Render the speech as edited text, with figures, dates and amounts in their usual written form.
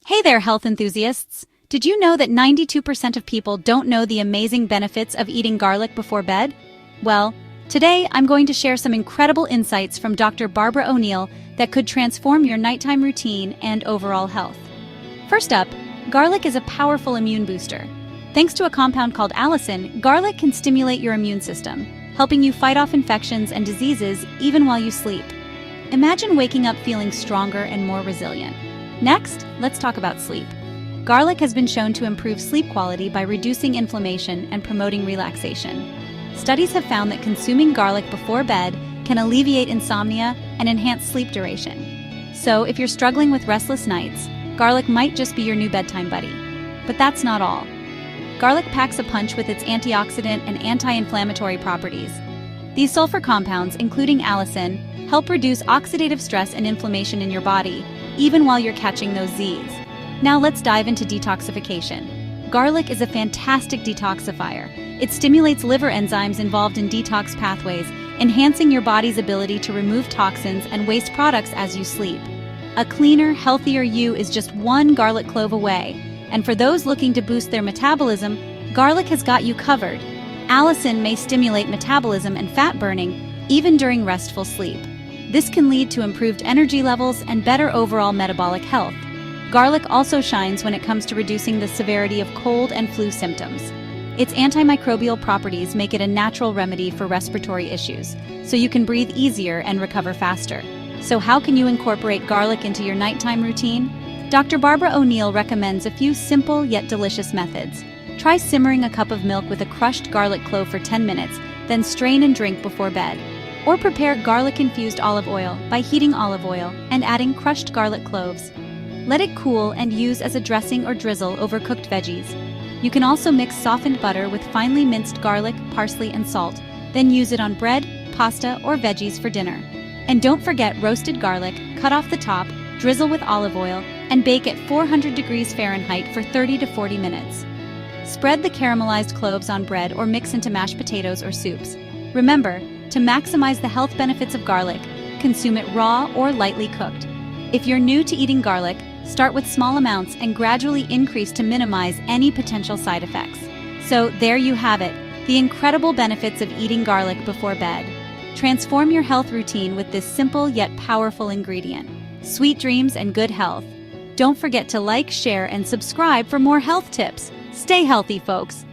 Hey there, health enthusiasts! Did you know that 92% of people don't know the amazing benefits of eating garlic before bed? Well, today I'm going to share some incredible insights from Dr. Bárbara O'Neill that could transform your nighttime routine and overall health. First up, garlic is a powerful immune booster. Thanks to a compound called allicin, garlic can stimulate your immune system, helping you fight off infections and diseases even while you sleep. Imagine waking up feeling stronger and more resilient. Next, let's talk about sleep. Garlic has been shown to improve sleep quality by reducing inflammation and promoting relaxation. Studies have found that consuming garlic before bed can alleviate insomnia and enhance sleep duration. So, if you're struggling with restless nights, garlic might just be your new bedtime buddy. But that's not all. Garlic packs a punch with its antioxidant and anti-inflammatory properties. These sulfur compounds, including allicin, help reduce oxidative stress and inflammation in your body, even while you're catching those Z's. Now let's dive into detoxification. Garlic is a fantastic detoxifier. It stimulates liver enzymes involved in detox pathways, enhancing your body's ability to remove toxins and waste products as you sleep. A cleaner, healthier you is just one garlic clove away. And for those looking to boost their metabolism, garlic has got you covered. Allicin may stimulate metabolism and fat burning, even during restful sleep. This can lead to improved energy levels and better overall metabolic health. Garlic also shines when it comes to reducing the severity of cold and flu symptoms. Its antimicrobial properties make it a natural remedy for respiratory issues, so you can breathe easier and recover faster. So how can you incorporate garlic into your nighttime routine? Dr. Bárbara O'Neill recommends a few simple yet delicious methods. Try simmering a cup of milk with a crushed garlic clove for 10 minutes, then strain and drink before bed. Or prepare garlic-infused olive oil by heating olive oil and adding crushed garlic cloves. Let it cool and use as a dressing or drizzle over cooked veggies. You can also mix softened butter with finely minced garlic, parsley, and salt, then use it on bread, pasta, or veggies for dinner. And don't forget roasted garlic, cut off the top, drizzle with olive oil, and bake at 400 degrees Fahrenheit for 30 to 40 minutes. Spread the caramelized cloves on bread or mix into mashed potatoes or soups. Remember, to maximize the health benefits of garlic, consume it raw or lightly cooked. If you're new to eating garlic, start with small amounts and gradually increase to minimize any potential side effects. So there you have it, the incredible benefits of eating garlic before bed. Transform your health routine with this simple yet powerful ingredient. Sweet dreams and good health. Don't forget to like, share, and subscribe for more health tips. Stay healthy, folks.